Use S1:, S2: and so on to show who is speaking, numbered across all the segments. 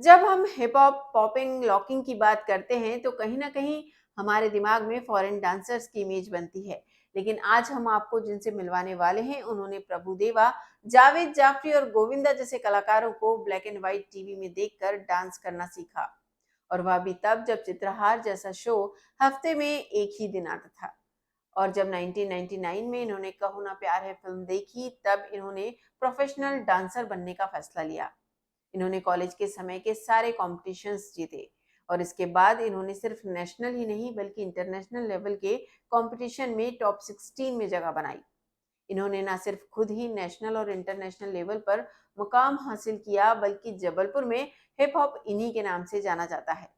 S1: जब हम hip hop, popping, locking की बात करते हैं तो कहीं न कहीं हमारे दिमाग में फॉरेन डांसर्स की इमेज बनती है। लेकिन आज हम आपको जिनसे मिलवाने वाले हैं, उन्होंने प्रभुदेवा, जावेद जाफ़री और गोविंदा जैसे कलाकारों को ब्लैक एंड व्हाइट टीवी में देखकर डांस करना सीखा। और वह भी तब जब चित्रहार जैसा शो हफ्ते में एक ही दिन आता था। और जब 1999 में इन्होंने कहो ना प्यार है फ़िल्म देखी, तब इन्होंने प्रोफ़ेशनल डांसर बनने का फ़ैसला लिया। इन्होंने कॉलेज के समय के सारे कॉम्पिटिशन्स जीते और इसके बाद इन्होंने सिर्फ नेशनल ही नहीं बल्कि इंटरनेशनल लेवल के कंपटीशन में टॉप 16 में जगह बनाई। इन्होंने ना सिर्फ खुद ही नेशनल और इंटरनेशनल लेवल पर मुकाम हासिल किया बल्कि जबलपुर में हिप हॉप इन्हीं के नाम से जाना जाता है।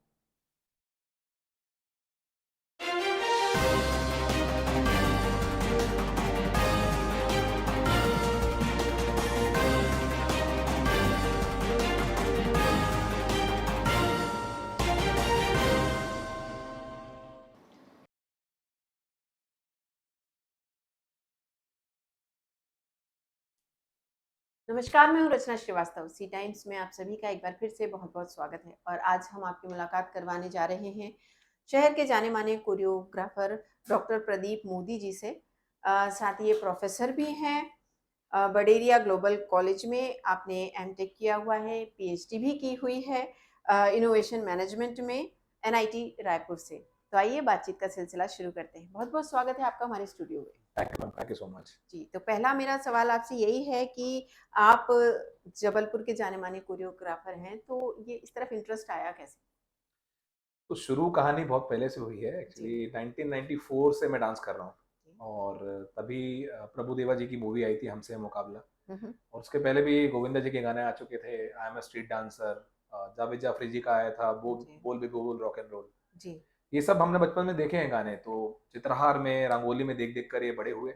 S1: नमस्कार, मैं हूँ रचना श्रीवास्तव। सी टाइम्स में आप सभी का एक बार फिर से बहुत-बहुत स्वागत है और आज हम आपकी मुलाकात करवाने जा रहे हैं शहर के जाने-माने कोरियोग्राफर डॉक्टर प्रदीप मोदी जी से। साथ ही ये प्रोफ़ेसर भी हैं। बडेरिया ग्लोबल कॉलेज में आपने एमटेक किया हुआ है, पीएचडी भी की हुई है इनोवेशन मैनेजमेंट में एनआईटी रायपुर से। तो आइए बातचीत का सिलसिला शुरू करते हैं। बहुत-बहुत स्वागत है आपका हमारे स्टूडियो में।
S2: Thank you ma'am, thank you so much.
S1: जी, तो पहला मेरा सवाल आपसे यही है कि आप जबलपुर के जाने-माने कोरियोग्राफर हैं, तो ये इस तरफ इंटरेस्ट आया कैसे?
S2: तो शुरू कहानी बहुत पहले से हुई है।
S1: जी,
S2: एक्चुअली 1994 से मैं डांस कर रहा हूँ
S1: जी।
S2: और तभी प्रभुदेवा जी की मूवी आई थी हमसे है मुकाबला।
S1: हुँ, हुँ।
S2: और उसके पहले भी गोविंदा जी के गाने आ चुके थे, I am a street dancer, Javed Jaffrey ji का आया था, बोल
S1: जी,
S2: बोल बेबी बोल रॉक एंड रोल।
S1: जी,
S2: ये सब हमने बचपन में देखे हैं गाने, तो चित्रहार में, रंगोली में देख-देख कर ये बड़े हुए।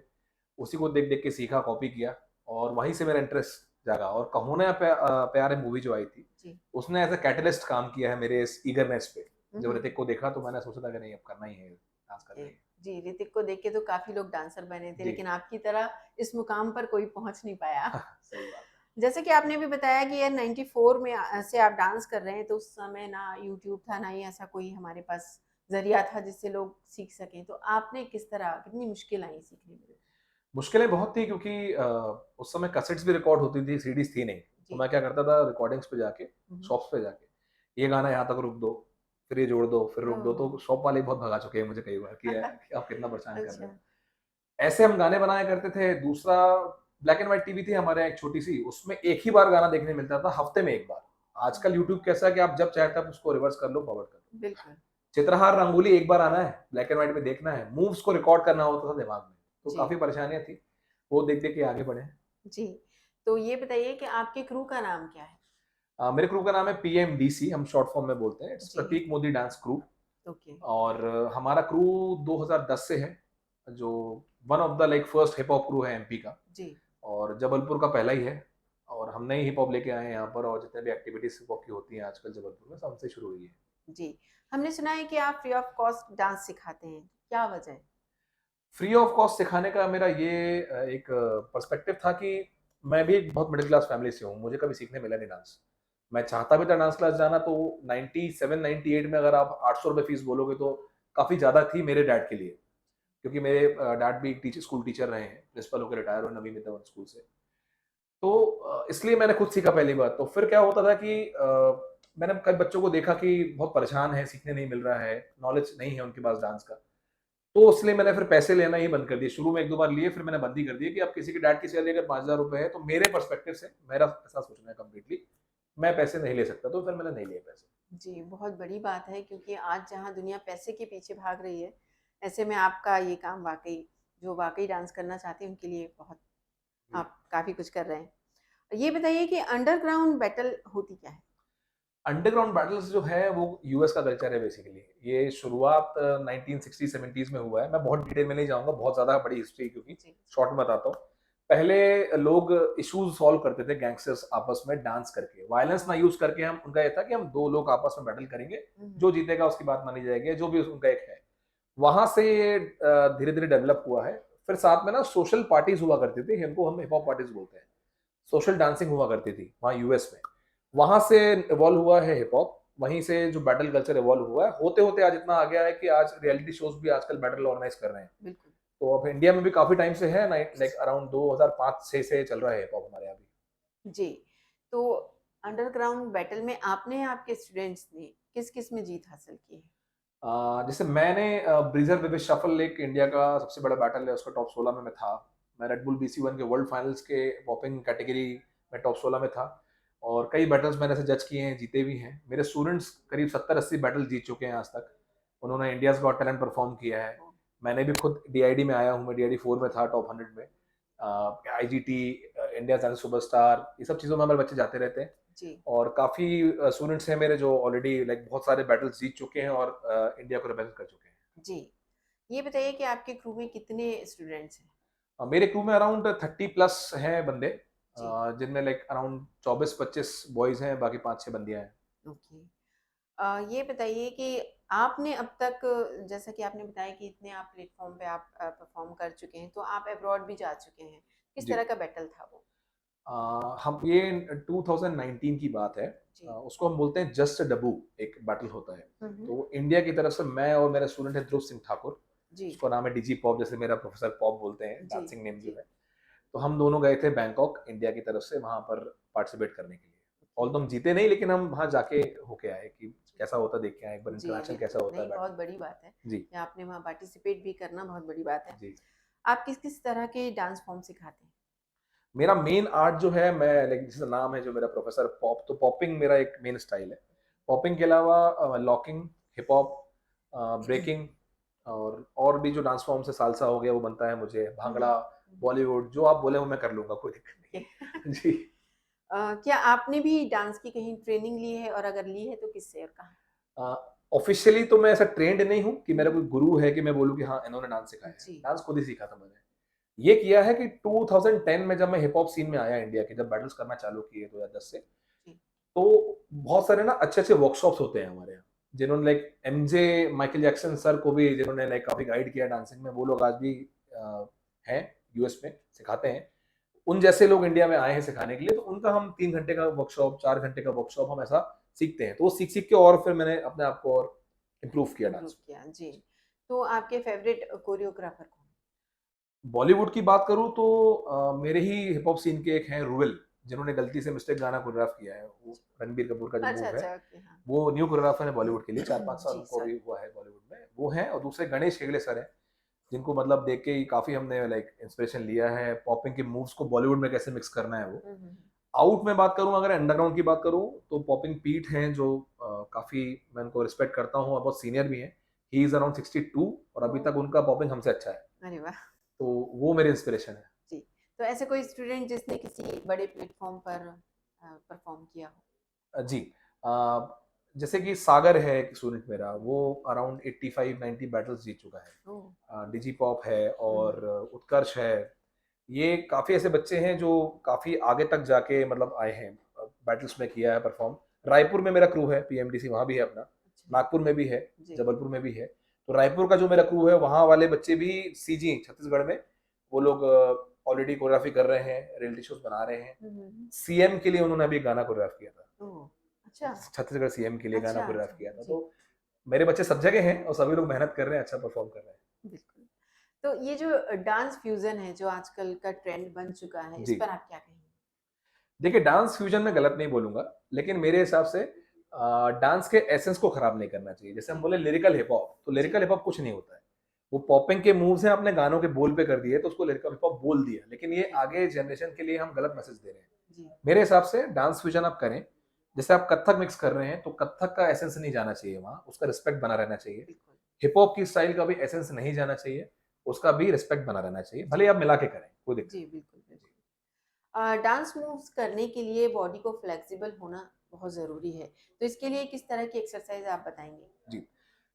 S2: उसी को देख-देख के सीखा, कॉपी किया और वहीं से मेरा इंटरेस्ट जागा। और कहो ना प्यार है मूवी जो आई थी,
S1: जी।
S2: उसने एज़ अ कैटलिस्ट काम किया है मेरे इस ईगरनेस पे।
S1: हुँ,
S2: जब
S1: हुँ।
S2: ऋतिक को देखा तो मैंने सोचा था कि नहीं अब करना ही है, डांस करना ही
S1: जी,
S2: है।
S1: जी, ऋतिक को देख के तो काफ़ी लोग डांसर बने थे,
S2: जी।
S1: लेकिन आपकी तरह इस मुकाम पर कोई पहुँच नहीं पाया।
S2: सही बात है।
S1: जैसे कि आपने भी बताया कि यार 94 में से आप डांस कर रहे हैं, तो उस समय ना यूट्यूब था, ना ही ऐसा कोई हमारे पास ज़रिया था जिससे लोग सीख सकें। तो आपने किस तरह कितनी मुश्किल आई सीखने में?
S2: मुश्किलें बहुत थी क्योंकि उस समय कैसेट्स भी रिकॉर्ड होती थी, सीडीज़ थी नहीं। तो
S1: जी।
S2: मैं क्या करता था रिकॉर्डिंग्स पे जाके,
S1: हुँ, हुँ।
S2: शॉप्स पे जाके, ये गाना यहाँ तक रुक दो, फिर ये जोड़ दो, फिर रुक दो, तो
S1: ओह!
S2: शॉप वाले बहुत भगा चुके हैं मुझे कई बार कि आप कितना परेशान कर रहे
S1: अच्छा।
S2: हो। ऐसे हम गाने बनाया करते थे। दूसरा, ब्लैक एंड व्हाइट टीवी थी हमारे यहाँ एक छोटी-सी, उसमें एक ही बार गाना देखने मिलता था, हफ्ते में 1 बार। आजकल
S1: ओह!
S2: यूट्यूब कैसा है कि आप जब चाहे तब उसको रिवर्स कर लो, फॉरवर्ड कर लो।
S1: बिल्कुल।
S2: चित्रहार, रंगोली एक बार आना है, ब्लैक एंड व्हाइट में देखना है, मूव्स को रिकॉर्ड करना होता था दिमाग में, तो
S1: जी,
S2: काफ़ी परेशानियाँ थी। वो देख-देख के आगे बढ़े।
S1: जी। तो ये बताइए कि आपके क्रू का नाम क्या है?
S2: मेरे ग्रुप का नाम है पीएमडीसी, हम शॉर्ट फॉर्म में बोलते हैं, इट्स
S1: जी,
S2: Prateek Modi dance crew.
S1: Okay.
S2: और हमारा क्रू 2010 से है, जो one of the like first hip hop crew है एमपी का।
S1: जी,
S2: और जबलपुर का पहला ही है। और हमने ही हिप हॉप लेके आए हैं यहाँ पर, और जितने भी एक्टिविटीज़ हिप हॉप की होती हैं आजकल जबलपुर में, सब हमसे शुरू हुई है।
S1: जी। हमने सुना है कि आप फ्री ऑफ कॉस्ट डांस सिखाते हैं, क्या वजह है?
S2: फ्री ऑफ कॉस्ट सिखाने का मेरा ये एक पर्सपेक्टिव था कि मैं भी एक बहुत मिडिल क्लास फैमिली से हूँ, मुझे कभी सीखने मिला नहीं डांस। मैं चाहता भी था डांस क्लास जाना, तो 97-98 में अगर आप 800 रुपए फीस बोलोगे तो काफ़ी ज़्यादा थी मेरे डैड के लिए। क्योंकि मेरे डैड भी टीचर, स्कूल टीचर रहे हैं, प्रिंसिपल होकर रिटायर हुए नवीं विद्यावन स्कूल से। तो इसलिए मैंने खुद सीखा पहली बार। तो फिर क्या होता था कि मैंने कई बच्चों को देखा कि बहुत परेशान हैं, सीखने नहीं मिल रहा है, नॉलेज नहीं है उनके पास डांस का। तो इसलिए मैंने फिर पैसे लेना ही बंद कर दिए। शुरू में 1-2 बार लिए, फिर मैंने बंद ही कर दिया कि अब किसी के डैड की सैलरी अगर 5,000 रुपए है, तो मेरे पर्सपेक्टिव से मेरा ऐसा सोचना है कंप्लीटली, मैं पैसे नहीं ले सकता, तो फिर मैंने नहीं लिए पैसे।
S1: जी, बहुत बड़ी बात है क्योंकि आज जहाँ दुनिया पैसे के पीछे भाग रही है, ऐसे में आपका ये काम वाक़ई जो वाक़ई डांस करना चाहते हैं उनके लिए बहुत
S2: जी।
S1: आप काफ़ी कुछ कर रहे हैं। ये बताइए कि अंडरग्राउंड बैटल होती क्या है?
S2: अंडरग्राउंड बैटल्स जो है वो यूएस का कल्चर है बेसिकली। ये शुरुआत 1960-70s में हुआ है। मैं बहुत डिटेल में नहीं जाऊँगा, बहुत ज़्यादा बड़ी हिस्ट्री है क्योंकि,
S1: जी, जी।
S2: शॉर्ट में बताता हूँ। पहले लोग इश्यूज़ सॉल्व करते थे गैंगस्टर्स आपस में डांस करके। वायलेंस ना
S1: ओह!
S2: यूज़ करके, हम उनका ये था कि हम 2 लोग आपस में बैटल करेंगे,
S1: हुँ, हुँ।
S2: जो जीतेगा उसकी बात मानी जाएगी, जो भी उनका एक है। वहाँ से ये धीरे-धीरे डेवलप हुआ है। फिर साथ में ना सोशल पार्टीज़ हुआ करती थी, इनको हम हिप हॉप पार्टीज़ बोलते हैं। सोशल डांसिंग हुआ करती थी वहाँ यूएस में। वहां से इवॉल्व हुआ है हिप हॉप, वहीं से जो बैटल कल्चर इवॉल्व हुआ है, होते होते आज इतना आ गया है कि आज रियलिटी शोज भी आजकल बैटल ऑर्गेनाइज कर रहे हैं।
S1: बिल्कुल।
S2: तो अब इंडिया में भी काफी टाइम से है, लाइक अराउंड 2005-6 से चल रहा है हिप हॉप हमारे यहाँ भी।
S1: जी। तो अंडरग्राउंड बैटल में आपने या आपके स्टूडेंट्स ने किस-किस में जीत हासिल की है?
S2: जैसे मैंने ब्रीजर बेबी शफल, एक इंडिया का सबसे बड़ा बैटल है, उसका टॉप 16 में मैं था। मैं रेड बुल BC1 के वर्ल्ड फाइनल्स के पॉपिंग कैटेगरी में टॉप 16 में था, और कई बैटल्स मैंने ऐसे जज किए हैं, जीते भी हैं। मेरे स्टूडेंट्स करीब 70-80 बैटल जीत चुके हैं आज तक। उन्होंने इंडियाज गॉट टैलेंट परफॉर्म किया है।
S1: ओह!
S2: मैंने भी खुद DID में आया हूँ, मैं DID 4 में था, टॉप 100 में। IGT, इंडिया सुपरस्टार, ये सब चीज़ों में हमारे बच्चे जाते रहते हैं।
S1: जी,
S2: और काफ़ी स्टूडेंट्स हैं मेरे जो ऑलरेडी लाइक बहुत सारे बैटल्स जीत चुके हैं और इंडिया को रिप्रेजेंट कर चुके हैं।
S1: जी। ये बताइए कि आपके क्रू में कितने स्टूडेंट्स हैं?
S2: मेरे क्रू में अराउंड 30+ हैं बंदे,
S1: जी,
S2: जिनमें लाइक अराउंड 24-25 बॉयज़ हैं, बाकी 5-6 बंदियाँ हैं।
S1: ओके। ये बताइए कि आपने अब तक, जैसा कि आपने बताया कि इतने आप प्लेटफ़ॉर्म पे आप परफ़ॉर्म कर चुके हैं, तो आप अब्रॉड भी जा चुके हैं। किस
S2: जी।
S1: तरह का बैटल था वो?
S2: हम ये 2019 की बात है।
S1: जी।
S2: उसको हम बोलते हैं जस्ट डब्बू, एक बैटल होता है।
S1: हुँ, हुँ।
S2: तो इंडिया की तरफ से मैं और मेरा स्टूडेंट है ध्रुव सिंह ठाकुर,
S1: जी,
S2: उसका नाम है DG पॉप, जैसे मेरा प्रोफेसर पॉप बोलते हैं,
S1: जी,
S2: डांसिंग नेम जो
S1: जी।
S2: है। तो हम दोनों गए थे बैंकॉक इंडिया की तरफ से वहाँ पर पार्टिसिपेट करने के लिए।
S1: ओके।
S2: ऑल्दो हम जीते नहीं, लेकिन हम वहाँ जाके होके आए कि कैसा होता है, देख के आए एक बार
S1: जी,
S2: इंटरैक्शन कैसा
S1: बिल्कुल।
S2: होता है
S1: नहीं, बहुत
S2: बैटल।
S1: बड़ी बात है
S2: जी,
S1: कि आपने वहाँ पार्टिसिपेट भी करना बहुत बड़ी बात है।
S2: जी।
S1: आप किस-किस तरह के डांस फ़ॉर्म सिखाते हैं?
S2: मेरा मेन आर्ट जो है, मैं लाइक जिसका नाम है जो मेरा प्रोफेसर पॉप, तो पॉपिंग मेरा एक मेन स्टाइल है। पॉपिंग के अलावा लॉकिंग, हिप हॉप, ब्रेकिंग, और भी जो डांस फॉर्म से सालसा हो गया वो बनता है मुझे,
S1: हुँ, हुँ।
S2: भांगड़ा,
S1: हुँ, हुँ।
S2: बॉलीवुड, जो आप बोले वो मैं कर लूँगा, कोई दिक्कत
S1: ओके।
S2: नहीं है। जी।
S1: क्या आपने भी डांस की कहीं ट्रेनिंग ली है और अगर ली है तो किससे और कहाँ?
S2: अ, ऑफ़िशियली तो मैं ऐसा ट्रेंड नहीं हूँ कि
S1: हुँ,
S2: मेरा
S1: हुँ।
S2: कोई गुरु है कि मैं बोलूँ कि हाँ, इन्होंने डांस सिखाया है।
S1: जी।
S2: डांस खुद ही सीखा था मैंने। ये किया है कि 2010 में जब मैं हिप हॉप सीन में आया इंडिया के, जब बैटल्स करना चालू किए 2010 से,
S1: जी।
S2: तो बहुत सारे ना अच्छे-अच्छे वर्कशॉप्स होते हैं हमारे यहाँ, जिन्होंने like MJ Michael Jackson sir को भी जिन्होंने लाइक काफ़ी गाइड किया डांसिंग में, वो लोग आज भी हैं यूएस में, सिखाते हैं। उन जैसे लोग इंडिया में आए हैं सिखाने के लिए, तो उनका हम 3 घंटे का वर्कशॉप, 4 घंटे का वर्कशॉप हम ऐसा सीखते हैं। तो वो सीख-सीख के और फिर मैंने अपने आप को और इम्प्रूव किया
S1: इम्प्रूव
S2: डांस में।
S1: किया, जी। तो आपके फ़ेवरेट कोरियोग्राफर कौन है?
S2: बॉलीवुड की बात करूँ तो मेरे ही हिप हॉप सीन के एक हैं रूवेल, जिन्होंने गलती से मिस्टेक गाना कोरियोग्राफ किया है। वो रणबीर कपूर का जो
S1: अच्छा,
S2: मूव है,
S1: अच्छा, ओके, हाँ।
S2: वो न्यू कोरियोग्राफर है बॉलीवुड के लिए, 4-5 साल
S1: जी,
S2: उनको अभी
S1: सॉरी।
S2: हुआ है बॉलीवुड में। वो हैं, और दूसरे गणेश हेगड़े सर हैं, जिनको मतलब देख के ही काफ़ी हमने लाइक इंस्पिरेशन लिया है, पॉपिंग के मूव्स को बॉलीवुड में कैसे मिक्स करना है वो।
S1: हुँ, हुँ, हुँ।
S2: आउट में बात करूँ, अगर अंडरग्राउंड की बात करूँ, तो पॉपिंग पीट हैं जो काफ़ी मैं उनको रिस्पेक्ट करता हूँ और बहुत सीनियर भी हैं। ही इज़ अराउंड 62 और अभी
S1: ओह!
S2: तक उनका पॉपिंग हमसे अच्छा है।
S1: अरे वाह!
S2: तो वो मेरे इंस्पिरेशन है।
S1: जी। तो ऐसे कोई स्टूडेंट जिसने किसी बड़े प्लेटफ़ॉर्म पर परफ़ॉर्म किया हो?
S2: जी। अ, जैसे कि सागर है एक स्टूडेंट मेरा, वो अराउंड 85-90 बैटल्स जीत चुका है।
S1: ओह!
S2: डिजी पॉप है
S1: हुँ,
S2: और
S1: हुँ।
S2: उत्कर्ष है। ये काफ़ी ऐसे बच्चे हैं जो काफ़ी आगे तक जाके मतलब आए हैं, बैटल्स में किया है परफ़ॉर्म। रायपुर में मेरा क्रू है, PMDC वहाँ भी है अपना,
S1: अच्छा।
S2: नागपुर में भी है,
S1: जी।
S2: जबलपुर में भी है। तो रायपुर का जो मेरा क्रू है, वहाँ वाले बच्चे भी CG छत्तीसगढ़ में, वो लोग ऑलरेडी कोरियोग्राफी कर रहे हैं, रियलिटी शोज़ बना रहे हैं।
S1: हुँ, हुँ, हुँ।
S2: सीएम के लिए उन्होंने अभी गाना कोरियोग्राफ किया था।
S1: ओह! अच्छा,
S2: छत्तीसगढ़ CM के लिए गाना
S1: अच्छा,
S2: कोरियोग्राफ
S1: अच्छा।
S2: किया था। तो
S1: जी,
S2: मेरे बच्चे सब जगह हैं और सभी लोग मेहनत कर रहे हैं, अच्छा परफ़ॉर्म कर रहे हैं।
S1: बिल्कुल। तो ये जो डांस फ्यूज़न है, जो आजकल का ट्रेंड बन चुका है, इस
S2: जी।
S1: पर आप क्या कहेंगे?
S2: देखिए, डांस फ्यूजन में गलत नहीं बोलूँगा, लेकिन मेरे हिसाब से डांस के एसेंस को खराब नहीं करना चाहिए। जैसे हम
S1: जी,
S2: बोले लिरिकल हिप हॉप, तो
S1: जी,
S2: लिरिकल हिप हॉप कुछ नहीं होता है। वो पॉपिंग के मूव्स हैं, आपने गानों के बोल पे कर दिए, तो उसको लिरिकल हिप हॉप बोल दिया। लेकिन ये
S1: जी,
S2: आगे जनरेशन के लिए हम गलत मैसेज दे रहे हैं।
S1: जी,
S2: मेरे हिसाब से डांस फ्यूजन आप करें, जैसे आप कत्थक मिक्स कर रहे हैं, तो कत्थक का एसेंस नहीं जाना चाहिए वहाँ, उसका रिस्पेक्ट बना रहना चाहिए।
S1: बिल्कुल।
S2: हिप हॉप की स्टाइल का भी एसेंस नहीं जाना चाहिए, उसका भी रिस्पेक्ट बना रहना चाहिए। भले ही
S1: जी,
S2: आप मिला के करें, कोई दिक्कत
S1: जी,
S2: नहीं।
S1: बिल्कुल, बिल्कुल। डांस मूव्स करने के लिए बॉडी को फ्लेक्सिबल होना बहुत ज़रूरी है। तो इसके लिए किस तरह की एक्सरसाइज़ आप बताएँगे?
S2: जी।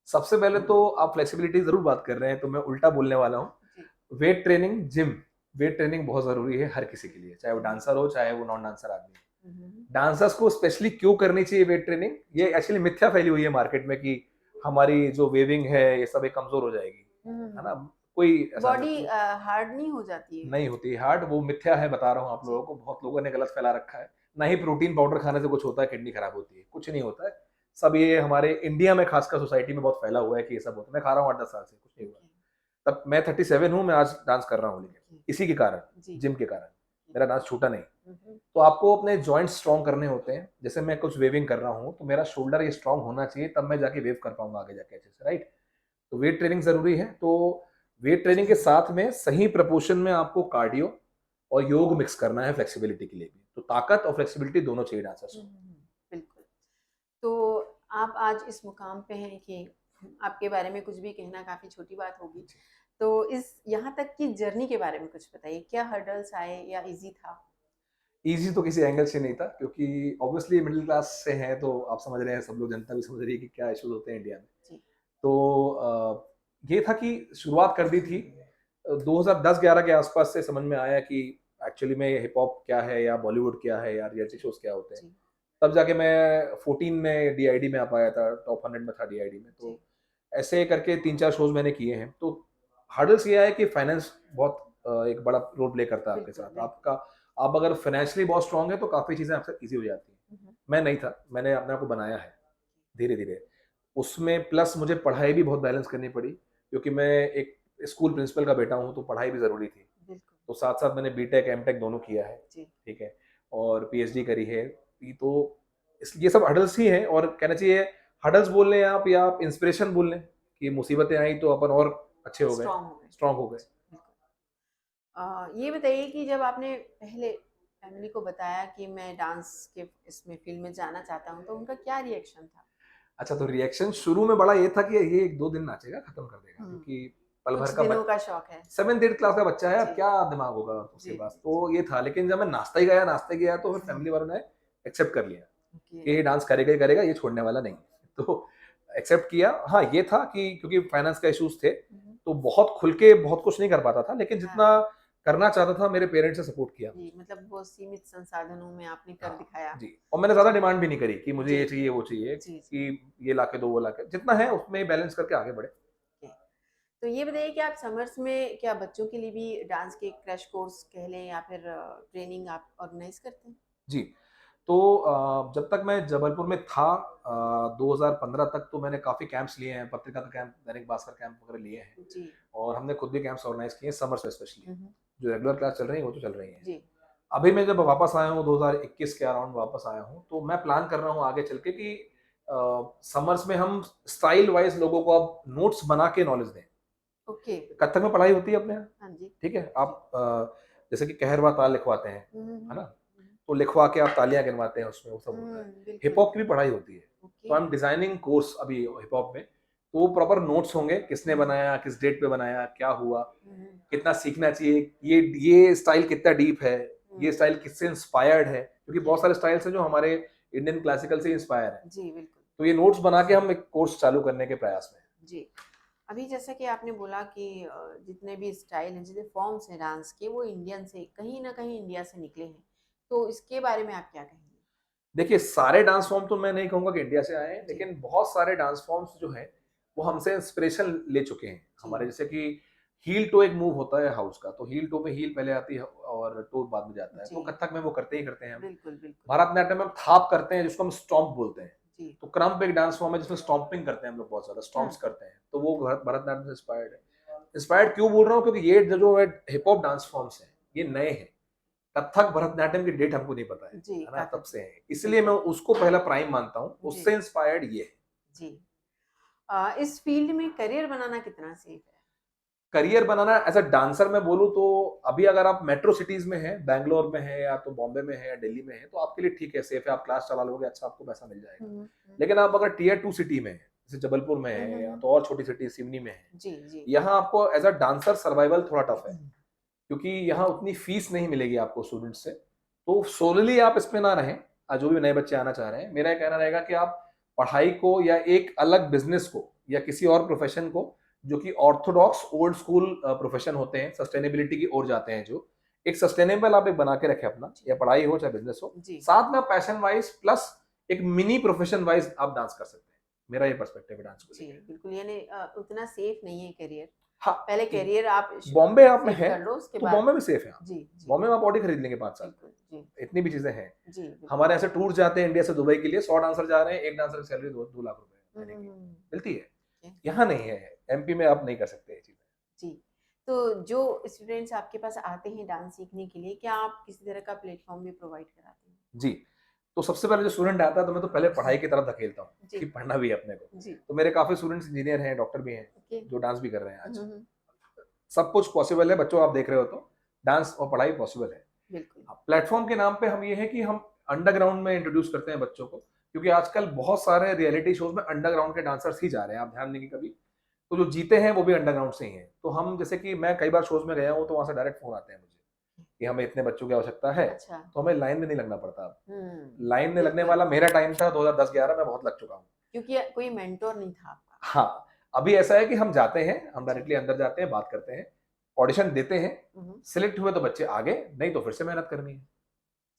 S2: सबसे पहले तो आप फ्लेक्सिबिलिटी ज़रूर बात कर रहे हैं, तो मैं उल्टा बोलने वाला हूँ।
S1: जी।
S2: Weight training, gym, weight training बहुत ज़रूरी है हर किसी के लिए, चाहे वो
S1: हुँ, हुँ।
S2: डांसर हो, चाहे वो नॉन डांसर आदमी हो।
S1: हुँ, हुँ।
S2: डांसर्स को स्पेशली क्यों करनी चाहिए वेट ट्रेनिंग? ये
S1: जी।
S2: एक्चुअली मिथ्या फैली हुई है मार्केट में कि हमारी जो वेविंग है, ये सब एक कमज़ोर हो जाएगी,
S1: हुँ, हुँ,
S2: है
S1: हुँ।
S2: ना? कोई ऐसा
S1: बॉडी हार्ड नहीं हो जाती है?
S2: नहीं होती, हार्ड वो मिथ्या है, बता रहा हूँ आप लोगों
S1: जी।
S2: को, बहुत लोगों ने गलत फैला रखा है। ना ही प्रोटीन पाउडर खाने से कुछ होता है, किडनी खराब होती है, कुछ नहीं होता है। सब ये हमारे इंडिया में खासकर सोसाइटी में बहुत फैला हुआ है कि ये सब होता है। मैं खा रहा हूँ 8-10 साल से, कुछ नहीं हुआ।
S1: ओके,
S2: तब मैं 37 हूँ, मैं आज डांस कर रहा हूँ, लेकिन
S1: ओके,
S2: इसी के कारण,
S1: जी,
S2: जिम के कारण, मेरा डांस छूटा नहीं।
S1: हम्म,
S2: तो आपको अपने जॉइंट्स स्ट्रॉन्ग करने होते हैं। जैसे मैं कुछ वेविंग कर रहा हूँ, तो मेरा शोल्डर ये स्ट्रॉन्ग होना चाहिए, तब मैं जाके वेव कर पाऊंगा आगे जाके अच्छे से, राइट? तो वेट ट्रेनिंग जरूरी है। तो वेट ट्रेनिंग के साथ में सही प्रपोर्शन में आपको कार्डियो और योग मिक्स करना है फ्लेक्सिबिलिटी के लिए भी। तो ताकत और फ्लेक्सिबिलिटी दोनों चाहिए डांसर्स को।
S1: बिल्कुल। तो आप आज इस मुकाम पे हैं कि आपके बारे में कुछ भी कहना काफ़ी छोटी बात होगी। तो इस यहाँ तक की जर्नी के बारे में कुछ बताइए, क्या हर्डल्स आए या ईज़ी था?
S2: ईज़ी तो किसी एंगल से नहीं था, क्योंकि ऑब्वियसली मिडिल क्लास से हैं, तो आप समझ रहे हैं, सब लोग, जनता भी समझ रही है कि क्या इश्यूज़ होते हैं इंडिया में।
S1: जी।
S2: तो ये था कि शुरुआत कर दी थी 2010-11 के आसपास से समझ में आया कि एक्चुअली में हिप हॉप क्या है या बॉलीवुड क्या है या रियलिटी शोज़ क्या होते हैं।
S1: जी,
S2: तब जाके मैं 14 में डीआईडी में आ पाया था, टॉप 100 में था डीआईडी में।
S1: जी।
S2: तो ऐसे करके 3-4 शोज़ मैंने किए हैं। तो हर्डल्स ये है कि फाइनेंस बहुत एक बड़ा रोल प्ले करता है आपके
S1: बिल्कुल,
S2: साथ।
S1: बिल्कुल।
S2: आपका आप अगर फाइनेंशियली बहुत स्ट्रॉन्ग है, तो काफ़ी चीज़ें आपसे ईज़ी हो जाती हैं।
S1: हुँ, हुँ।
S2: मैं नहीं था, मैंने अपने आप को बनाया है, धीरे-धीरे। उसमें प्लस मुझे पढ़ाई भी बहुत बैलेंस करनी पड़ी, क्योंकि मैं एक स्कूल प्रिंसिपल का बेटा हूँ, तो पढ़ाई भी ज़रूरी थी।
S1: बिल्कुल,
S2: तो साथ-साथ मैंने बीटेक, एमटेक दोनों किया है,
S1: जी।
S2: ठीक है? और पीएचडी करी है। तो इस ये सब हर्डल्स ही हैं, और कहना चाहिए हर्डल्स बोल लें आप, या आप इंस्पिरेशन बोल लें कि मुसीबतें आई तो अपन और अच्छे हो गए,
S1: स्ट्रॉन्ग हो गए।
S2: स्ट्रॉन्ग हो गए।
S1: बिल्कुल। ये बताइए कि जब आपने पहले फैमिली को बताया कि मैं डांस के इसमें फ़ील्ड में जाना चाहता हूँ, तो उनका क्या रिएक्शन था?
S2: अच्छा, तो रिएक्शन शुरू में बड़ा ये था कि ये 1-2 दिन नाचेगा, खत्म कर देगा,
S1: हुँ।
S2: क्योंकि पल भर
S1: कुछ
S2: का
S1: दिनों का शौक है।
S2: 7th-8th क्लास का बच्चा है, अब
S1: जी,
S2: क्या दिमाग होगा उसके
S1: जी,
S2: पास,
S1: जी,
S2: तो
S1: जी।
S2: ये था। लेकिन जब मैं नाचते गया, तो फिर फैमिली वालों ने एक्सेप्ट कर लिया
S1: ओके।
S2: कि ये डांस करेगा ही करेगा, ये छोड़ने वाला नहीं है। तो एक्सेप्ट किया। हाँ, ये था कि क्योंकि फाइनेंस का इश्यूज़ थे,
S1: हुँ, हुँ।
S2: तो बहुत खुल के बहुत कुछ नहीं कर पाता था, लेकिन जितना
S1: हाँ,
S2: करना चाहता था, मेरे पेरेंट्स ने सपोर्ट किया
S1: जी,
S2: मुझे।
S1: मतलब वो सीमित संसाधनों में आपने कर
S2: हाँ,
S1: दिखाया।
S2: जी। और मैंने ज़्यादा
S1: जी,
S2: डिमांड भी नहीं करी कि मुझे
S1: जी,
S2: ये चाहिए, वो चाहिए,
S1: जी, जी,
S2: कि ये ला के दो, वो ला के, जितना है उसमें ही बैलेंस करके आगे बढ़े।
S1: ओके। तो ये बताइए कि आप समर्स में क्या बच्चों के लिए भी डांस के क्रैश कोर्स कह लें या फिर ट्रेनिंग आप ऑर्गेनाइज़ करते हैं?
S2: जी। तो जब तक मैं जबलपुर में था, 2015 तक, तो मैंने काफ़ी कैंप्स लिए हैं, पत्रिका का कैंप, दैनिक भास्कर कैंप वगैरह लिए हैं,
S1: जी।
S2: और हमने खुद भी कैंप्स ऑर्गेनाइज़ किए हैं, समर्स में स्पेशली।
S1: हुँ, हुँ।
S2: जो रेगुलर क्लास चल रही हैं, वो तो चल रही हैं।
S1: जी।
S2: अभी मैं जब वापस आया हूँ, 2021 के अराउंड वापस आया हूँ, तो मैं प्लान कर रहा हूँ आगे चल के कि समर्स में हम स्टाइल वाइज़ लोगों को अब नोट्स बना के नॉलेज दें।
S1: ओके।
S2: कथक में पढ़ाई होती है अपने यहाँ,
S1: हाँ जी।
S2: ठीक है?
S1: जी।
S2: आप जैसे कि कहरवा ताल लिखवाते हैं,
S1: हुँ, हुँ,
S2: है
S1: हुँ।
S2: ना?
S1: हुँ।
S2: तो लिखवा के आप तालियाँ गिनवाते हैं उसमें, वो सब होता है।
S1: हुँ,
S2: हिप
S1: बिल्कुल।
S2: हॉप की भी पढ़ाई होती है। तो
S1: okay.
S2: I am designing course अभी हिप हॉप में, तो वो प्रॉपर नोट्स होंगे, किसने
S1: हुँ, हुँ।
S2: बनाया, किस डेट पे बनाया, क्या हुआ,
S1: हुँ, हुँ।
S2: कितना सीखना चाहिए, ये स्टाइल कितना डीप है,
S1: हुँ।
S2: ये स्टाइल किससे इंस्पायर्ड है, क्योंकि
S1: जी।
S2: बहुत सारे स्टाइल्स हैं जो हमारे इंडियन क्लासिकल से इंस्पायर हैं।
S1: जी, बिल्कुल।
S2: तो ये नोट्स बना के हम एक कोर्स चालू करने के प्रयास में हैं।
S1: जी। अभी जैसा कि आपने बोला कि जितने भी स्टाइल हैं, जितने फॉर्म्स हैं डांस के, वो इंडियन से कहीं न कहीं इंडिया से निकले हैं। तो इसके बारे में आप क्या कहेंगे?
S2: देखिए, सारे डांस फॉर्म तो मैं नहीं कहूँगा कि इंडिया से आए हैं,
S1: जी,
S2: लेकिन बहुत सारे डांस फॉर्म्स जो हैं, वो हमसे इंस्पिरेशन ले चुके हैं।
S1: जी।
S2: हमारे जैसे कि हील टो एक मूव होता है हाउस का, तो हील टो में हील पहले आती है और टो बाद में जाता है।
S1: जी।
S2: तो कथक में वो करते ही करते हैं हम।
S1: बिल्कुल, बिल्कुल।
S2: भरतनाट्यम में हम थाप करते हैं, जिसको हम स्टॉम्प बोलते हैं।
S1: जी।
S2: तो क्रम्प एक डांस फॉर्म है जिसमें स्टॉम्पिंग करते हैं हम लोग, बहुत ज़्यादा
S1: हुँ।
S2: स्टॉम्प्स करते हैं। तो वो भरतनाट्यम से इंस्पायर्ड है। इंस्पायर्ड क्यों बोल रहा हूँ? क्योंकि ये जो है हिप हॉप डांस फॉर्म्स हैं, ये नए हैं। कथक, भरतनाट्यम की डेट हमको नहीं पता
S1: जी,
S2: है ना?
S1: काफ़ी
S2: तब से है। इसलिए मैं
S1: बिल्कुल।
S2: उसको पहला प्राइम मानता हूँ,
S1: जी,
S2: उससे इंस्पायर्ड ये है।
S1: जी। इस फ़ील्ड में करियर बनाना कितना सेफ है?
S2: Career banana as a dancer मैं बोलूँ तो, अभी अगर आप मेट्रो सिटीज़ में हैं, बैंगलोर में हैं, या तो बॉम्बे में हैं, या दिल्ली में हैं, तो आपके लिए ठीक है, सेफ है, आप क्लास चला लोगे, अच्छा आपको पैसा मिल जाएगा।
S1: हुँ, हुँ।
S2: लेकिन आप अगर टियर 2 सिटी में हैं, जैसे जबलपुर में
S1: हुँ,
S2: हैं,
S1: हुँ,
S2: या
S1: हुँ।
S2: तो और छोटी सिटी सिवनी में हैं,
S1: जी, जी।
S2: यहाँ आपको एज़ अ डांसर सर्वाइवल थोड़ा टफ है। क्योंकि यहाँ उतनी फीस नहीं मिलेगी आपको स्टूडेंट से। तो सोलली आप इसमें ना रहें, जो भी नए बच्चे आना चाह रहे हैं, मेरा ये कहना रहेगा कि आप पढ़ाई को या एक अलग बिज़नेस को या किसी और प्रोफ़ेशन को, जो कि ऑर्थोडॉक्स ओल्ड स्कूल प्रोफ़ेशन होते हैं, सस्टेनेबिलिटी की ओर जाते हैं जो, एक सस्टेनेबल आप एक बना के रखें अपना,
S1: जी,
S2: या पढ़ाई हो चाहे बिज़नेस हो।
S1: जी,
S2: साथ में आप पैशन वाइज़ प्लस एक मिनी प्रोफ़ेशन वाइज़ आप डांस कर सकते हैं। मेरा ये पर्सपेक्टिव है डांस को
S1: जी,
S2: लेके।
S1: बिल्कुल यानी उतना सेफ नहीं है करियर।
S2: हाँ,
S1: पहले करियर आप
S2: बॉम्बे आप में
S1: सेट
S2: है
S1: कर लो, उसके
S2: तो
S1: बाद।
S2: बॉम्बे में सेफ है आप।
S1: जी, जी,
S2: बॉम्बे में आप ऑडी खरीद लेंगे 5 साल
S1: बिल्कुल, जी,
S2: में। इतनी भी चीजें हैं।
S1: जी, बिल्कुल।
S2: हमारे ऐसे टूर जाते हैं इंडिया से दुबई के लिए, 100 डांसर जा रहे हैं, एक डांसर की सैलरी 2 लाख रुपए
S1: हुँ,
S2: महीने
S1: हुँ,
S2: की
S1: हुँ,
S2: मिलती है।
S1: ओके,
S2: यहाँ नहीं है, एमपी में आप नहीं कर सकते ये चीजें।
S1: जी। तो जो स्टूडेंट्स आपके पास आते हैं डांस सीखने के लिए, क्या आप किसी तरह का प्लेटफ़ॉर्म भी प्रोवाइड कराते हैं?
S2: जी, तो सबसे पहले जो स्टूडेंट आता है तो मैं तो पहले पढ़ाई की तरफ धकेलता हूँ
S1: जी,
S2: कि पढ़ना भी है अपने को।
S1: जी,
S2: तो मेरे काफ़ी स्टूडेंट्स इंजीनियर हैं, डॉक्टर भी हैं,
S1: ओके।
S2: जो डांस भी कर रहे हैं
S1: हुँ,
S2: आज।
S1: हुँ, हुँ,
S2: सब कुछ पॉसिबल है, बच्चों आप देख रहे हो तो, डांस और पढ़ाई पॉसिबल है।
S1: बिल्कुल।
S2: प्लेटफ़ॉर्म के नाम पे हम ये है कि हम अंडरग्राउंड में इंट्रोड्यूस करते हैं बच्चों को, क्योंकि आजकल बहुत सारे रियलिटी शोज़ में अंडरग्राउंड के डांसर्स ही जा रहे हैं, आप ध्यान देंगे कभी। तो जो जीते हैं वो भी अंडरग्राउंड से ही हैं। तो हम जैसे कि मैं कई बार शोज़ में गया हूँ तो वहाँ से डायरेक्ट फ़ोन आते हैं मुझे, कि हमें इतने बच्चों की आवश्यकता है,
S1: अच्छा,
S2: तो हमें लाइन में नहीं लगना पड़ता अब।
S1: हुँ,
S2: लाइन में लगने
S1: बिल्कुल,
S2: वाला मेरा टाइम था 2010-11 में बहुत लग चुका हूँ।
S1: क्योंकि कोई मेंटर नहीं था आपका।
S2: हाँ, अभी ऐसा है कि हम जाते हैं, हम
S1: जी,
S2: डायरेक्टली अंदर जाते हैं, बात करते हैं, ऑडिशन देते हैं,
S1: हुँ, हुँ,
S2: सिलेक्ट हुए तो बच्चे आगे, नहीं तो फिर से मेहनत करनी है,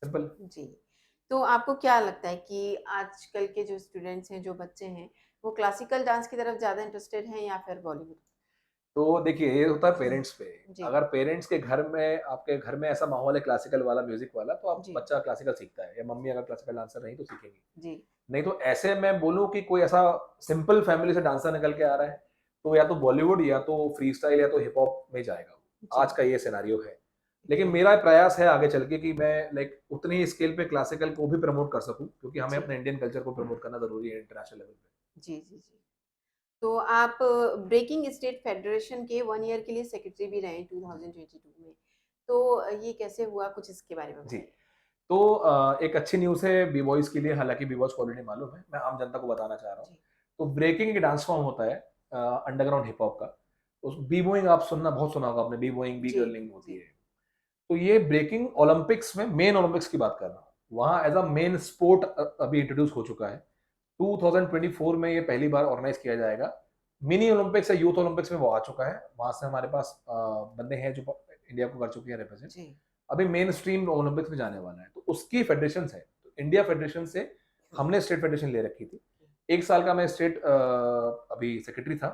S2: सिंपल।
S1: जी। तो आपको क्या लगता है कि आजकल के जो स्टूडेंट्स हैं, जो बच्चे हैं, वो क्लासिकल डांस की तरफ ज़्यादा इंटरेस्टेड हैं या फिर बॉलीवुड?
S2: तो देखिए, ये होता है पेरेंट्स पे।
S1: जी,
S2: अगर पेरेंट्स के घर में आपके घर में ऐसा माहौल है क्लासिकल वाला, म्यूज़िक वाला, तो आप
S1: जी,
S2: बच्चा क्लासिकल सीखता है या मम्मी अगर क्लासिकल डांसर रही तो सीखेंगी।
S1: जी,
S2: नहीं तो ऐसे मैं बोलूँ कि कोई ऐसा सिंपल फैमिली से डांसर निकल के आ रहा है, तो या तो बॉलीवुड या तो फ्रीस्टाइल या तो हिप हॉप में जाएगा वो।
S1: जी,
S2: आज का ये सिनेरियो है। लेकिन
S1: ओके,
S2: मेरा प्रयास है आगे चल के कि मैं लाइक उतनी ही स्केल पे क्लासिकल को भी प्रमोट कर सकूँ, क्योंकि हमें
S1: जी,
S2: अपने इंडियन कल्चर को प्रमोट करना ज़रूरी है इंटरनेशनल लेवल पे।
S1: जी, जी, जी। तो आप ब्रेकिंग स्टेट फेडरेशन के 1 ईयर के लिए सेक्रेटरी भी रहे 2022 में। तो ये कैसे हुआ? कुछ इसके बारे में
S2: जी।
S1: बताइए।
S2: तो एक अच्छी न्यूज़ है बी-बॉयज़ के लिए, हालाँकि बी-बॉयज़ को ऑलरेडी मालूम है, मैं आम जनता को बताना चाह रहा हूँ।
S1: जी,
S2: तो ब्रेकिंग एक डांस फॉर्म होता है अंडरग्राउंड हिप हॉप का। उस बी-बॉयिंग आप सुनना बहुत सुना होगा आपने, बी-बॉयिंग,
S1: जी,
S2: बी-गर्लिंग होती
S1: जी,
S2: है। तो ये ब्रेकिंग ओलंपिक्स में, मेन ओलंपिक्स की बात कर रहा हूँ। वहाँ एज़ अ मेन स्पोर्ट अभी इंट्रोड्यूस हो चुका है। 2024 में ये पहली बार ऑर्गेनाइज़ किया जाएगा। मिनी ओलंपिक्स या यूथ ओलंपिक्स में वो आ चुका है। वहाँ से हमारे पास बंदे हैं जो इंडिया को कर चुके हैं रिप्रेजेंट।
S1: जी,
S2: अभी मेन स्ट्रीम ओलंपिक्स में जाने वाला है। तो उसकी फेडरेशंस है। तो इंडिया फेडरेशन से हमने स्टेट फेडरेशन ले रखी थी। 1 साल का मैं स्टेट अभी सेक्रेटरी था।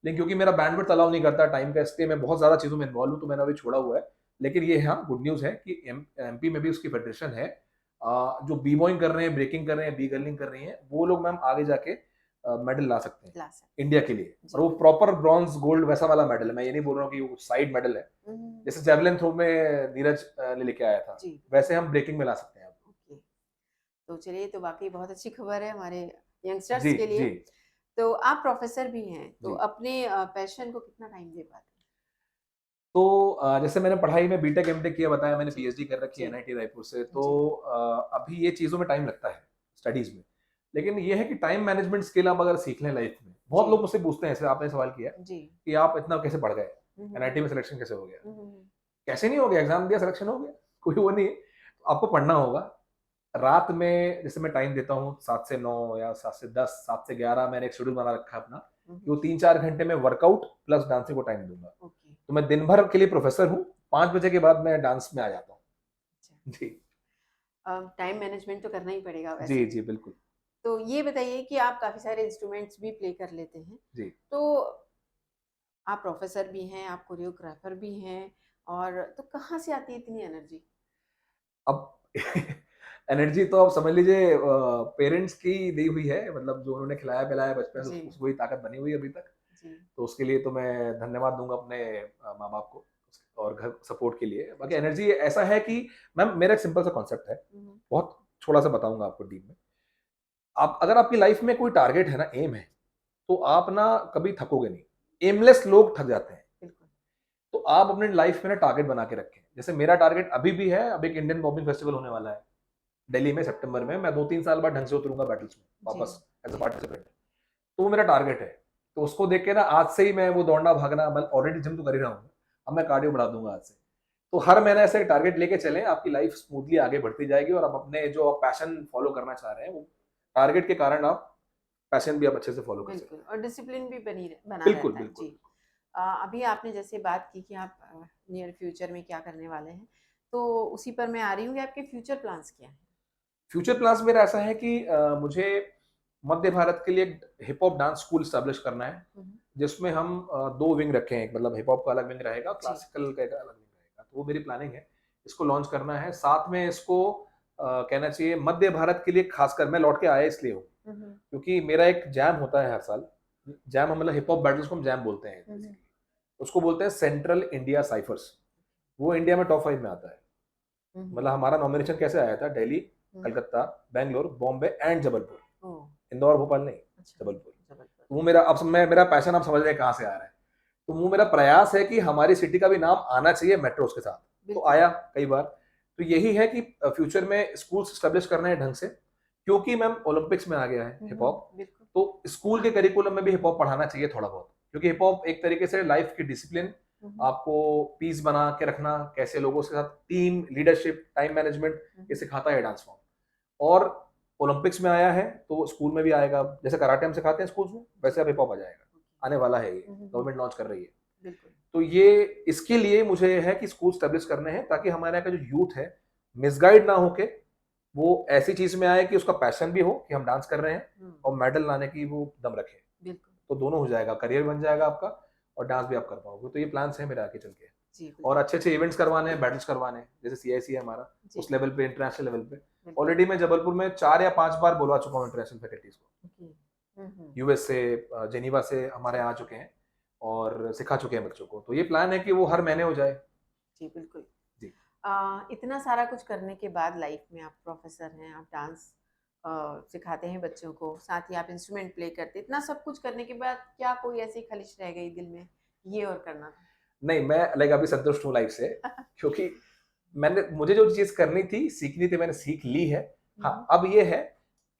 S2: लेकिन क्योंकि मेरा बैंडविड्थ अलाउ नहीं करता टाइम का, इसलिए मैं बहुत ज़्यादा चीज़ों में इन्वॉल्व हूँ, तो मैंने अभी छोड़ा हुआ है। लेकिन ये हाँ, गुड न्यूज़ है कि एमपी में भी उसकी फेडरेशन है। जो बी बॉइंग कर रहे हैं, ब्रेकिंग कर रहे हैं, बी गर्लिंग कर रही हैं, वो लोग मैम आगे जाके मेडल ला सकते हैं
S1: ला सकते
S2: इंडिया के लिए।
S1: हैं।
S2: और
S1: जी।
S2: वो प्रॉपर ब्रॉन्ज, गोल्ड वैसा वाला मेडल है। मैं ये नहीं बोल रहा हूँ कि वो साइड मेडल है।
S1: हुँ,
S2: जैसे जेवलिन थ्रो में नीरज ने लेके आया था,
S1: जी,
S2: वैसे हम ब्रेकिंग में ला सकते हैं अब।
S1: ओके। तो चलिए, ये तो वाक़ई बहुत अच्छी खबर है हमारे यंगस्टर्स
S2: जी,
S1: के लिए।
S2: जी,
S1: तो आप प्रोफ़ेसर भी हैं, तो
S2: जी।
S1: अपने पैशन को कितना टाइम दे पाते हैं?
S2: तो जैसे मैंने पढ़ाई में बीटेक, एमटेक किया बताया, मैंने
S1: जी,
S2: पीएचडी कर रखी है
S1: जी,
S2: एनआईटी रायपुर से, तो
S1: जी,
S2: अभी ये चीज़ों में टाइम लगता है, स्टडीज़ में। लेकिन ये है कि टाइम मैनेजमेंट स्किल आप अगर सीख लें लाइफ में, बहुत लोग
S1: जी,
S2: मुझसे पूछते हैं, जैसे आपने सवाल किया
S1: जी।
S2: कि आप इतना कैसे बढ़ गए?
S1: हुँ, हुँ,
S2: एनआईटी में सिलेक्शन कैसे हो गया?
S1: हुँ, हुँ, हुँ।
S2: कैसे नहीं हो गया, एग्ज़ाम दिया, सिलेक्शन हो गया, कोई वो नहीं है। तो आपको पढ़ना होगा। रात में जैसे मैं टाइम देता हूँ 7 से 9 या 7 से 10, 7 से 11, मैंने एक शेड्यूल बना रखा है अपना,
S1: हुँ,
S2: कि
S1: हुँ,
S2: वो 3-4 घंटे में वर्कआउट प्लस डांसिंग को टाइम दूँगा।
S1: ओके,
S2: तो मैं दिन भर के लिए प्रोफ़ेसर हूँ, 5 बजे के बाद मैं डांस में आ जाता हूँ।
S1: अच्छा।
S2: जी।
S1: टाइम मैनेजमेंट तो करना ही पड़ेगा वैसे
S2: जी,
S1: भी।
S2: जी, बिल्कुल।
S1: तो ये बताइए कि आप काफ़ी सारे इंस्ट्रूमेंट्स भी प्ले कर लेते हैं।
S2: जी।
S1: तो आप प्रोफ़ेसर भी हैं, आप कोरियोग्राफ़र भी हैं, और तो कहाँ से आती है इतनी एनर्जी?
S2: अब एनर्जी तो आप समझ लीजिए पेरेंट्स की दी हुई है, मतलब जो उन्होंने खिलाया-पिलाया बचपन से,
S1: जी,
S2: उस वही ताकत बनी हुई है अभी तक।
S1: जी,
S2: तो उसके लिए तो मैं धन्यवाद दूँगा अपने माँ-बाप को और घर सपोर्ट के लिए। बाकी
S1: जी।
S2: एनर्जी ऐसा है कि मैम मेरा एक सिंपल सा कॉन्सेप्ट है,
S1: हुँ, हुँ।
S2: बहुत थोड़ा-सा बताऊँगा आपको डीप में। आप अगर आपकी लाइफ़ में कोई टारगेट है ना, एम है, तो आप ना कभी थकोगे नहीं। एमलेस लोग थक जाते हैं।
S1: बिल्कुल।
S2: तो आप अपनी लाइफ़ में ना टारगेट बना के रखें। जैसे मेरा टारगेट अभी भी है, अब एक इंडियन पॉपिंग फेस्टिवल होने वाला है, दिल्ली में सितंबर में। मैं 2-3 साल बाद ढंग से उतरूँगा बैटल्स में,
S1: जी,
S2: वापस एज़ अ
S1: जी।
S2: पार्टिसिपेंट। तो वो मेरा टारगेट है। तो उसको देख के ना आज से ही मैं वो दौड़ना, भागना, मैं ऑलरेडी जिम तो कर ही रहा हूँ। अब मैं कार्डियो बढ़ा दूँगा आज से। तो हर महीने ऐसे टारगेट लेके चलें, आपकी लाइफ़ स्मूथली आगे बढ़ती जाएगी और आप अपने जो आप पैशन फॉलो करना चाह रहे हैं, वो टारगेट के कारण आप पैशन भी आप अच्छे से फॉलो कर
S1: बिल्कुल,
S2: सकते हैं।
S1: और डिसिप्लिन भी बना
S2: बिल्कुल,
S1: रहता है। जी।
S2: बिल्कुल।
S1: अभी आपने जैसे बात की कि आप नियर फ्यूचर में क्या करने वाले हैं, तो उसी पर मैं आ रही हूँ कि आपके फ्यूचर प्लान्स क्या हैं?
S2: फ्यूचर प्लान्स मेरा ऐसा है कि मुझे मध्य भारत के लिए एक hip hop dance school establish करना है,
S1: हुँ, हुँ।
S2: जिसमें हम 2 विंग रखे हैं, मतलब हिप हॉप का अलग विंग रहेगा,
S1: जी।
S2: क्लासिकल का एक अलग विंग रहेगा। तो वो मेरी प्लानिंग है, इसको लॉन्च करना है। साथ में इसको कहना चाहिए मध्य भारत के लिए, खासकर मैं लौट के आया इसलिए हूँ,
S1: हुँ, हुँ।
S2: क्योंकि मेरा एक जैम होता है हर साल। जैम मतलब हिप हॉप बैटल्स को हम जैम बोलते हैं
S1: हुँ, हुँ।
S2: बेसिकली। उसको बोलते हैं सेंट्रल इंडिया साइफर्स। वो इंडिया में टॉप 5 में आता है।
S1: हुँ, हुँ।
S2: मतलब हमारा नॉमिनेशन कैसे आया था? दिल्ली,
S1: हुँ, हुँ।
S2: कलकत्ता, बैंगलोर, बॉम्बे एंड जबलपुर।
S1: ओह!
S2: इंदौर, भोपाल नहीं,
S1: अच्छा,
S2: जबलपुर।
S1: जबलपुर।
S2: वो मेरा, अब मैं, मेरा पैशन आप समझ रहे हैं कहाँ से आ रहा है। तो वो मेरा प्रयास है कि हमारी सिटी का भी नाम आना चाहिए मेट्रोस के साथ। तो
S1: बिल्कुल।
S2: आया कई बार। तो यही है कि फ्यूचर में स्कूल्स एस्टेब्लिश करने हैं ढंग से, क्योंकि मैम ओलंपिक्स में आ गया है
S1: हुँ,
S2: हिप
S1: हुँ।
S2: हॉप।
S1: बिल्कुल।
S2: तो स्कूल के करिकुलम में भी हिप हॉप पढ़ाना चाहिए थोड़ा बहुत, क्योंकि हिप हॉप एक तरीके से लाइफ की डिसिप्लिन,
S1: हुँ, हुँ।
S2: आपको पीस बना के रखना, कैसे लोगों के साथ टीम लीडरशिप, टाइम मैनेजमेंट,
S1: हुँ,
S2: ये
S1: हुँ।
S2: सिखाता है डांस फॉर्म। और ओलंपिक्स में आया है तो स्कूल में भी आएगा। जैसे कराटे हम सिखाते हैं स्कूल्स में,
S1: जी।
S2: वैसे अब हिप हॉप आ जाएगा।
S1: ओके।
S2: आने वाला है ये,
S1: हुँ, हुँ, हुँ।
S2: गवर्नमेंट लॉन्च कर रही है।
S1: बिल्कुल।
S2: तो ये, इसके लिए मुझे है कि स्कूल स्टैब्लिश करने हैं, ताकि हमारे यहाँ का जो यूथ है मिसगाइड ना होके वो ऐसी चीज में आए कि उसका पैशन भी हो कि हम डांस कर रहे हैं,
S1: हुँ।
S2: और मेडल लाने की वो दम रखे।
S1: बिल्कुल।
S2: तो दोनों हो जाएगा, करियर बन जाएगा आपका और डांस भी आप कर पाओगे। तो ये प्लान्स है मेरे आगे चल के।
S1: जी,
S2: और
S1: बिल्कुल।
S2: अच्छे अच्छे इवेंट्स करवाने हैं, बैटल्स करवाने हैं, जैसे सीआईसी है हमारा,
S1: जी।
S2: उस लेवल पे, इंटरनेशनल लेवल पे।
S1: बिल्कुल।
S2: ऑलरेडी मैं जबलपुर में 4 या 5 बार बुलवा चुका हूँ इंटरनेशनल फैकल्टीज को।
S1: ओके। हुँ, हुँ।
S2: यूएस से, जेनीवा से हमारे यहाँ आ चुके हैं और सिखा चुके हैं बच्चों को। तो ये प्लान है कि वो हर महीने हो जाए।
S1: जी, बिल्कुल।
S2: जी।
S1: इतना सारा कुछ करने के बाद लाइफ में आप प्रोफ़ेसर हैं, आप डांस सिखाते हैं बच्चों को, साथ ही आप इंस्ट्रूमेंट प्ले करते हैं। इतना सब कुछ करने के बाद क्या कोई ऐसी ख़्वाहिश रह गई दिल में, ये और करना था?
S2: नहीं, मैं लाइक अभी संतुष्ट हूँ लाइफ से, क्योंकि मैंने, मुझे जो चीज़ करनी थी, सीखनी थी, मैंने सीख ली है।
S1: हुँ, हुँ।
S2: हाँ, अब ये है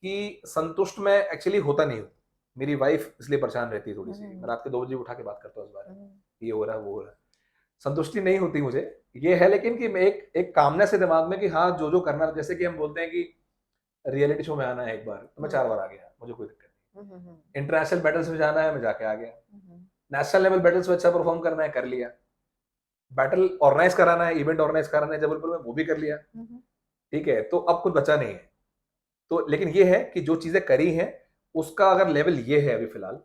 S2: कि संतुष्ट मैं एक्चुअली होता नहीं हूँ। मेरी वाइफ़ इसलिए परेशान रहती है
S1: हुँ,
S2: थोड़ी-सी।
S1: हुँ,
S2: मैं
S1: हुँ।
S2: रात के 2 बजे उठा के बात करता हूँ इस बारे
S1: हुँ,
S2: में,
S1: हुँ।
S2: ये हो रहा है, वो हो रहा है। संतुष्टि नहीं होती मुझे। ये है लेकिन कि मैं एक एक कामनेस है दिमाग में कि हाँ, जो-जो करना है, जैसे कि हम बोलते हैं कि रियलिटी शो में आना है एक बार, तो मैं
S1: हुँ।
S2: 4 बार आ गया, मुझे कोई दिक्कत
S1: हुँ, हुँ, हुँ।
S2: नहीं। इंटरनेशनल बैटल्स में जाना है, मैं जाके आ गया।
S1: हुँ, हुँ।
S2: नेशनल लेवल बैटल्स में अच्छा परफॉर्म करना है, कर लिया। बैटल ऑर्गेनाइज़ कराना है, इवेंट ऑर्गेनाइज़ कराना है जबलपुर में, वो भी कर लिया।
S1: हुँ, हुँ।
S2: ठीक है? तो अब कुछ बचा नहीं है। तो लेकिन ये है कि जो चीज़ें करी हैं, उसका अगर लेवल ये है अभी फ़िलहाल,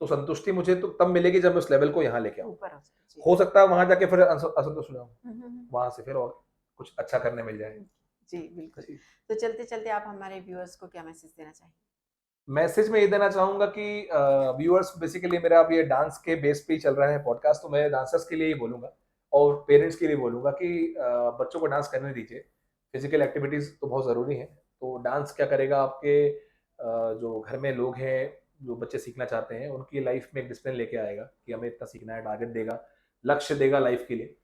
S2: तो संतुष्टि मुझे तो तब मिलेगी जब मैं उस लेवल को यहाँ लेके आऊँगा।
S1: ऊपर हो जाए, जी।
S2: हो सकता है वहाँ जाके फिर असंतुष्ट हो जाऊँ,
S1: हुँ, हुँ, हुँ।
S2: वहाँ से फिर और कुछ अच्छा करने मिल जाए।
S1: हुँ। जी, बिल्कुल।
S2: जी।
S1: तो चलते-चलते आप हमारे व्यूअर्स को क्या मैसेज देना चाहेंगे?
S2: मैसेज मैं ये देना चाहूँगा कि व्यूअर्स, बेसिकली मेरा अब ये डांस के बेस पे ही चल रहा है पॉडकास्ट, तो मैं डांसर्स के लिए ही बोलूँगा और पेरेंट्स के लिए बोलूँगा कि बच्चों को डांस करने दीजिए। फिज़िकल एक्टिविटीज़ तो बहुत ज़रूरी हैं। तो डांस क्या करेगा, आपके जो घर में लोग हैं, जो बच्चे सीखना चाहते हैं, उनकी लाइफ में एक डिसिप्लिन लेके आएगा कि हमें इतना सीखना है, टारगेट देगा, लक्ष्य देगा लाइफ के लिए।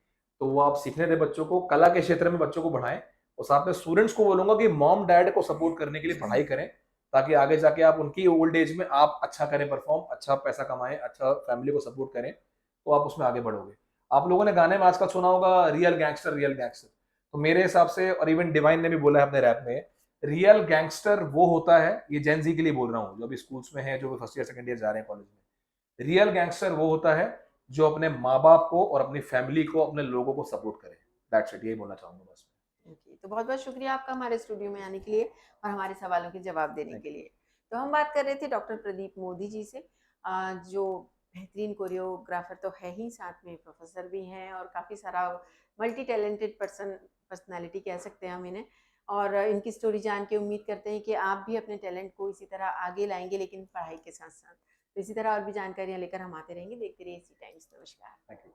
S2: तो वो आप सीखने दें बच्चों को, कला के क्षेत्र में बच्चों को बढ़ाएँ, और साथ में स्टूडेंट्स को बोलूँगा कि मॉम-डैड को सपोर्ट करने के लिए पढ़ाई करें, ताकि आगे जाके आप उनकी ओल्ड एज में आप अच्छा करें परफॉर्म, अच्छा पैसा कमाएँ, अच्छा फैमिली को सपोर्ट करें, तो आप उसमें आगे बढ़ोगे। आप लोगों ने गाने में आजकल सुना होगा, रियल गैंगस्टर, रियल गैंगस्टर। तो मेरे हिसाब से, और इवन डिवाइन ने भी बोला है अपने रैप में, रियल गैंगस्टर वो होता है, ये जेन ज़ी के लिए बोल रहा हूँ, जो अभी स्कूल्स में है, जो भी फर्स्ट ईयर, सेकंड ईयर जा रहे हैं कॉलेज में। रियल गैंगस्टर वो होता है, जो अपने माँ-बाप को और अपनी फैमिली को, अपने लोगों को सपोर्ट करे। दैट्स इट, यही बोलना चाहूँगा बस।
S1: ओके, तो बहुत-बहुत शुक्रिया आपका हमारे स्टूडियो में आने के लिए और हमारे सवालों के जवाब देने
S2: थैंक
S1: के
S2: यू।
S1: लिए। तो हम बात कर रहे थे डॉक्टर प्रदीप मोदी जी से, जो बेहतरीन कोरियोग्राफर तो है ही, साथ में प्रोफेसर भी हैं और काफ़ी सारा मल्टी टैलेंटेड पर्सनैलिटी कह सकते हैं हम इन्हें। और इनकी स्टोरी जान के उम्मीद करते हैं कि आप भी अपने टैलेंट को इसी तरह आगे लाएँगे, लेकिन पढ़ाई के साथ-साथ। तो इसी तरह और भी जानकारियाँ लेकर हम आते रहेंगे। देखते रहिए इसी टाइम्स। नमस्कार।
S2: Thank you.